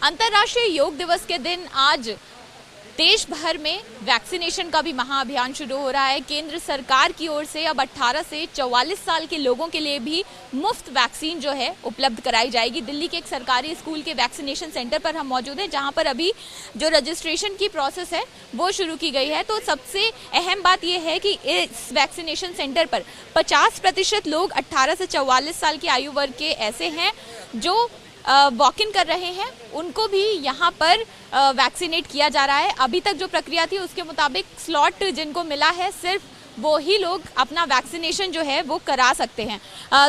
अंतर्राष्ट्रीय योग दिवस के दिन आज देश भर में वैक्सीनेशन का भी महाअभियान शुरू हो रहा है। केंद्र सरकार की ओर से अब 18 से 44 साल के लोगों के लिए भी मुफ्त वैक्सीन जो है उपलब्ध कराई जाएगी। दिल्ली के एक सरकारी स्कूल के वैक्सीनेशन सेंटर पर हम मौजूद हैं, जहां पर अभी जो रजिस्ट्रेशन की प्रोसेस है वो शुरू की गई है। तो सबसे अहम बात यह है कि इस वैक्सीनेशन सेंटर पर 50% लोग 18 से 44 साल की आयु वर्ग के ऐसे हैं जो वॉक इन कर रहे हैं, उनको भी यहाँ पर वैक्सीनेट किया जा रहा है। अभी तक जो प्रक्रिया थी उसके मुताबिक स्लॉट जिनको मिला है सिर्फ वो ही लोग अपना वैक्सीनेशन जो है वो करा सकते हैं।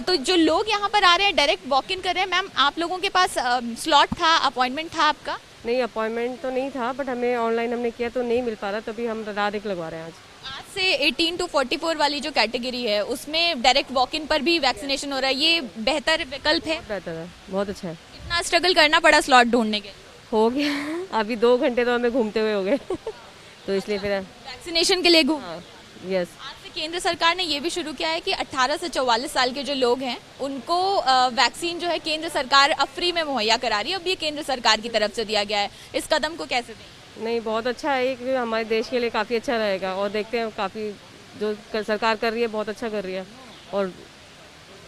तो जो लोग यहाँ पर आ रहे हैं डायरेक्ट वॉक इन कर रहे हैं। मैम, आप लोगों के पास स्लॉट था, अपॉइंटमेंट था आपका? नहीं, अपॉइंटमेंट तो नहीं था, बट हमें ऑनलाइन हमने किया तो नहीं मिल पा रहा, तभी हम डायरेक्ट लगवा रहे हैं आज से 18 to 44 वाली जो कैटेगरी है उसमें डायरेक्ट वॉक इन पर भी वैक्सीनेशन हो रहा है। ये बेहतर विकल्प है? बेहतर है, बहुत अच्छा है। कितना स्ट्रगल करना पड़ा स्लॉट ढूंढने के लिए? हो गया अभी 2 घंटे तो हमें घूमते हुए हो गए तो इसलिए फिर वैक्सीनेशन के लिए यस। आज से केंद्र सरकार ने ये भी शुरू किया है कि 18 से 44 साल के जो लोग हैं उनको वैक्सीन जो है केंद्र सरकार अब फ्री में मुहैया करा रही है। अब ये केंद्र सरकार की तरफ से दिया गया है। इस कदम को कैसे दें? नहीं, बहुत अच्छा है, क्योंकि हमारे देश के लिए काफ़ी अच्छा रहेगा। और देखते हैं, काफ़ी जो सरकार कर रही है बहुत अच्छा कर रही है, और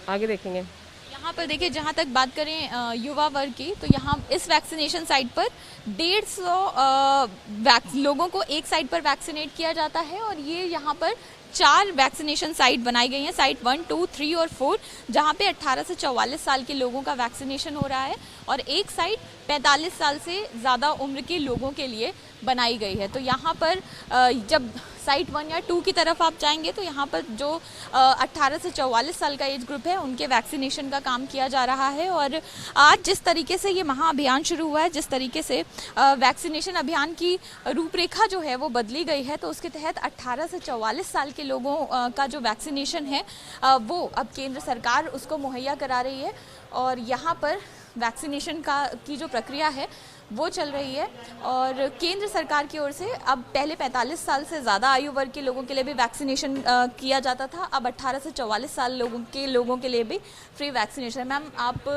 आगे देखेंगे। यहाँ पर देखिए, जहाँ तक बात करें युवा वर्ग की, तो यहाँ इस वैक्सीनेशन साइट पर 150 लोगों को एक साइट पर वैक्सीनेट किया जाता है। और ये यहाँ पर 4 वैक्सीनेशन साइट बनाई गई हैं, साइट 1, 2, 3 और 4, जहाँ पे 18 से 44 साल के लोगों का वैक्सीनेशन हो रहा है। और एक साइट 45 साल से ज़्यादा उम्र के लोगों के लिए बनाई गई है। तो यहाँ पर जब साइट 1 या 2 की तरफ आप जाएंगे तो यहाँ पर जो 18 से 44 साल का एज ग्रुप है उनके वैक्सीनेशन का काम किया जा रहा है। और आज जिस तरीके से ये महाअभियान शुरू हुआ है, जिस तरीके से वैक्सीनेशन अभियान की रूपरेखा जो है वो बदली गई है, तो उसके तहत 18 से 44 साल के लोगों का जो वैक्सीनेशन है वो अब केंद्र सरकार उसको मुहैया करा रही है। और यहाँ पर वैक्सीनेशन की जो प्रक्रिया है वो चल रही है। और केंद्र सरकार की ओर से अब पहले 45 साल से ज़्यादा आयु वर्ग के लोगों के लिए भी वैक्सीनेशन किया जाता था, अब 18 से 44 साल लोगों के लिए भी फ्री वैक्सीनेशन है। मैम, आप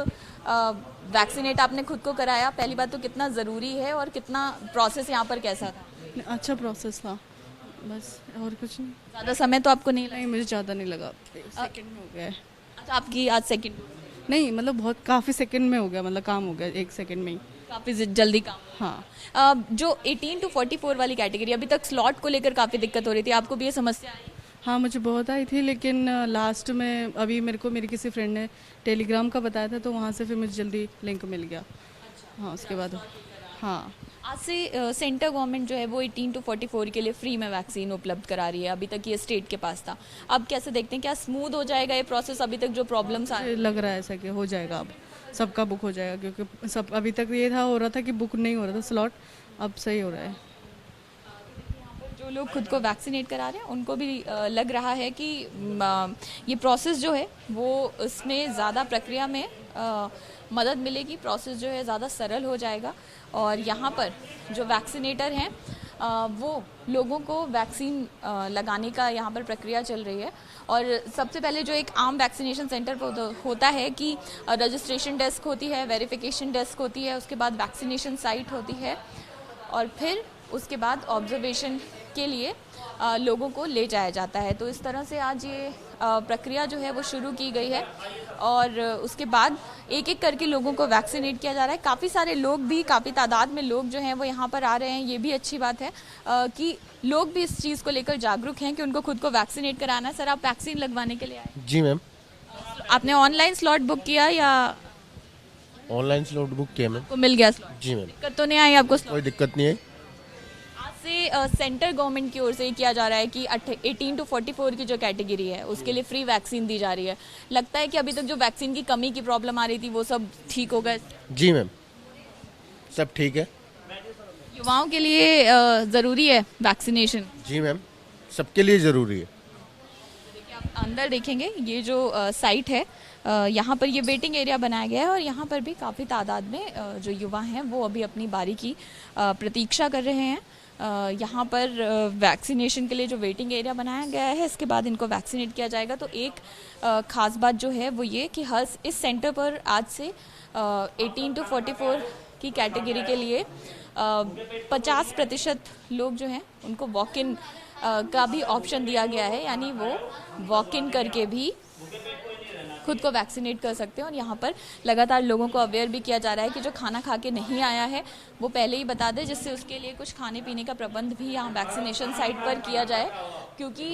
वैक्सीनेट आपने खुद को कराया, पहली बात तो कितना ज़रूरी है और कितना प्रोसेस यहाँ पर कैसा था? अच्छा प्रोसेस था, बस और कुछ नहीं। ज़्यादा समय तो आपको नहीं लगा? नहीं, मुझे ज़्यादा नहीं लगा, सेकंड में हो गया है। अच्छा, आपकी आज सेकंड? नहीं, मतलब बहुत काफ़ी सेकंड में हो गया, मतलब काम हो गया 1 सेकंड में ही, काफ़ी जल्दी काम। हाँ। जो 18 to 44 वाली कैटेगरी, अभी तक स्लॉट को लेकर काफ़ी दिक्कत हो रही थी, आपको भी ये समस्या आई? हाँ, मुझे बहुत आई थी, लेकिन लास्ट में अभी मेरे को मेरी किसी फ्रेंड ने टेलीग्राम का बताया था, तो वहाँ से फिर मुझे जल्दी लिंक मिल गया। हाँ, उसके बाद हाँ। आज से सेंट्रल गवर्नमेंट जो है वो 18 to 44 के लिए फ्री में वैक्सीन उपलब्ध करा रही है। अभी तक ये स्टेट के पास था, अब कैसे देखते हैं, क्या स्मूथ हो जाएगा ये प्रोसेस? अभी तक जो प्रॉब्लम्स आ रही लग रहा है ऐसा कि हो जाएगा, अब सबका बुक हो जाएगा, क्योंकि सब अभी तक ये हो रहा था कि बुक नहीं हो रहा था स्लॉट, अब सही हो रहा है। जो लोग खुद को वैक्सीनेट करा रहे हैं उनको भी लग रहा है कि ये प्रोसेस जो है वो उसमें ज़्यादा प्रक्रिया में मदद मिलेगी, प्रोसेस जो है ज़्यादा सरल हो जाएगा। और यहाँ पर जो वैक्सीनेटर हैं वो लोगों को वैक्सीन लगाने का यहाँ पर प्रक्रिया चल रही है। और सबसे पहले जो एक आम वैक्सीनेशन सेंटर पर होता है कि रजिस्ट्रेशन डेस्क होती है, वेरिफिकेशन डेस्क होती है, उसके बाद वैक्सीनेशन साइट होती है, और फिर उसके बाद ऑब्जर्वेशन के लिए लोगों को ले जाया जाता है। तो इस तरह से आज ये प्रक्रिया जो है वो शुरू की गई है। और उसके बाद एक एक करके लोगों को वैक्सीनेट किया जा रहा है। काफ़ी सारे लोग भी, काफ़ी तादाद में लोग जो हैं वो यहाँ पर आ रहे हैं। ये भी अच्छी बात है कि लोग भी इस चीज़ को लेकर जागरूक हैं कि उनको खुद को वैक्सीनेट कराना है। सर, आप वैक्सीन लगवाने के लिए आए? जी मैम। आपने ऑनलाइन स्लॉट बुक किया या? ऑनलाइन स्लॉट बुक किया मैम। को मिल गया स्लॉट? जी मैम। दिक्कत तो नहीं आई आपको? कोई दिक्कत नहीं है। सेंट्रल गवर्नमेंट की ओर से किया जा रहा है कि 18 to 44 की जो कैटेगरी है उसके लिए फ्री वैक्सीन दी जा रही है। लगता है कि अभी तक जो वैक्सीन की कमी की प्रॉब्लम आ रही थी वो सब ठीक हो गए? जी मैम, सब ठीक है। युवाओं के लिए ज़रूरी है वैक्सीनेशन? जी मैम, सबके लिए ज़रूरी है। देखिए, आप अंदर देखेंगे ये जो साइट है, यहाँ पर ये वेटिंग एरिया बनाया गया है। और यहाँ पर भी काफ़ी तादाद में जो युवा हैं वो अभी अपनी बारी की प्रतीक्षा कर रहे हैं। यहाँ पर वैक्सीनेशन के लिए जो वेटिंग एरिया बनाया गया है, इसके बाद इनको वैक्सीनेट किया जाएगा। तो एक ख़ास बात जो है वो ये कि हर इस सेंटर पर आज से 18 to 44 की कैटेगरी के लिए 50% लोग जो हैं उनको वॉक इन का भी ऑप्शन दिया गया है, यानी वो वॉक इन करके भी खुद को वैक्सीनेट कर सकते हैं। और यहाँ पर लगातार लोगों को अवेयर भी किया जा रहा है कि जो खाना खा के नहीं आया है वो पहले ही बता दे, जिससे उसके लिए कुछ खाने पीने का प्रबंध भी यहाँ वैक्सीनेशन साइट पर किया जाए, क्योंकि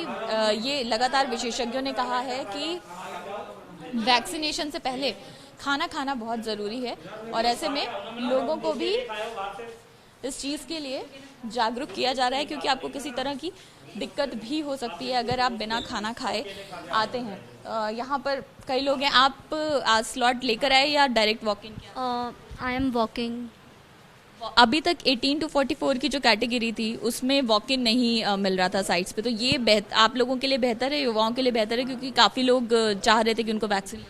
ये लगातार विशेषज्ञों ने कहा है कि वैक्सीनेशन से पहले खाना खाना बहुत ज़रूरी है। और ऐसे में लोगों को भी इस चीज़ के लिए जागरूक किया जा रहा है, क्योंकि आपको किसी तरह की दिक्कत भी हो सकती है अगर आप बिना खाना खाए आते हैं। यहाँ पर कई लोग हैं, आप आज स्लॉट लेकर आए या डायरेक्ट वॉक इन किया? I am walking. अभी तक 18 to 44 की जो कैटेगरी थी उसमें वॉक इन नहीं मिल रहा था साइट्स पे, तो ये आप लोगों के लिए बेहतर है, युवाओं के लिए बेहतर है, क्योंकि काफ़ी लोग चाह रहे थे कि उनको वैक्सीन।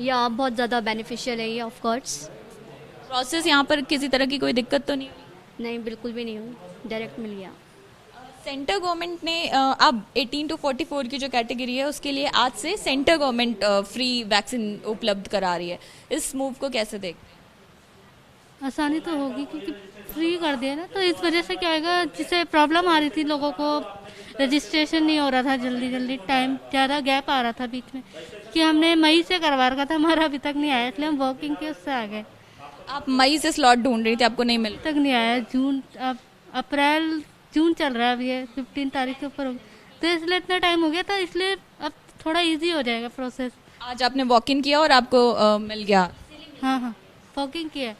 या बहुत ज़्यादा बेनिफिशियल है ये, ऑफ कोर्स। प्रोसेस यहाँ पर किसी तरह की कोई दिक्कत तो नहीं हुई? नहीं, बिल्कुल भी नहीं हुई, डायरेक्ट मिल गया। सेंटर गवर्नमेंट ने अब 18 to 44 की जो कैटेगरी है उसके लिए आज से सेंटर गवर्नमेंट फ्री वैक्सीन उपलब्ध करा रही है। इस मूव को कैसे देखते हैं? आसानी तो होगी क्योंकि फ्री कर दिया ना, तो इस वजह से क्या होगा, जिससे प्रॉब्लम आ रही थी लोगों को, रजिस्ट्रेशन नहीं हो रहा था जल्दी, टाइम ज़्यादा गैप आ रहा था बीच में, कि हमने मई से करवा रखा था, हमारा अभी तक नहीं आया, इसलिए हम वॉकिंग के उससे आ गए। आप मई से स्लॉट ढूंढ रही थी, आपको नहीं मिला? तक नहीं आया, जून, अब अप्रैल जून चल रहा है, अभी है 15 तारीख के ऊपर, तो इसलिए इतना टाइम हो गया था, इसलिए अब थोड़ा इजी हो जाएगा प्रोसेस। आज आपने वॉक इन किया और आपको मिल गया? हाँ, वॉकिंग किया।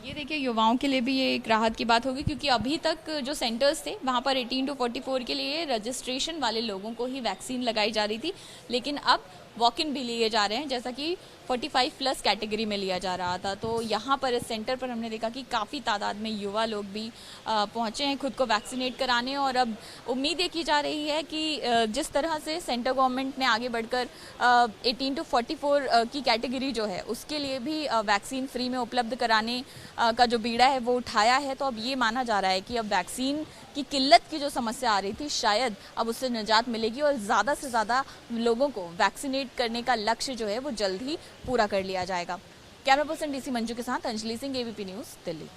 ये देखिए, युवाओं के लिए भी ये एक राहत की बात होगी, क्योंकि अभी तक जो सेंटर्स थे वहाँ पर 18 to 44 के लिए रजिस्ट्रेशन वाले लोगों को ही वैक्सीन लगाई जा रही थी, लेकिन अब वॉक इन भी लिए जा रहे हैं, जैसा कि 45+ कैटेगरी में लिया जा रहा था। तो यहाँ पर इस सेंटर पर हमने देखा कि काफ़ी तादाद में युवा लोग भी पहुँचे हैं खुद को वैक्सीनेट कराने, और अब उम्मीद ये की जा रही है कि जिस तरह से सेंटर गवर्नमेंट ने आगे बढ़कर 18 to 44 की कैटेगरी जो है उसके लिए भी वैक्सीन फ्री में उपलब्ध कराने का जो बीड़ा है वो उठाया है, तो अब ये माना जा रहा है कि अब वैक्सीन की किल्लत की जो समस्या आ रही थी शायद अब उससे निजात मिलेगी, और ज़्यादा से ज़्यादा लोगों को वैक्सीनेट करने का लक्ष्य जो है वो जल्द ही पूरा कर लिया जाएगा। कैमरा पर्सन DC मंजू के साथ Anjali Singh, ABP news, Delhi.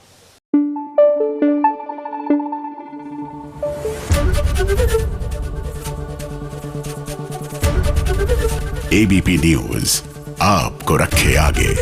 ABP news आपको रखे आगे।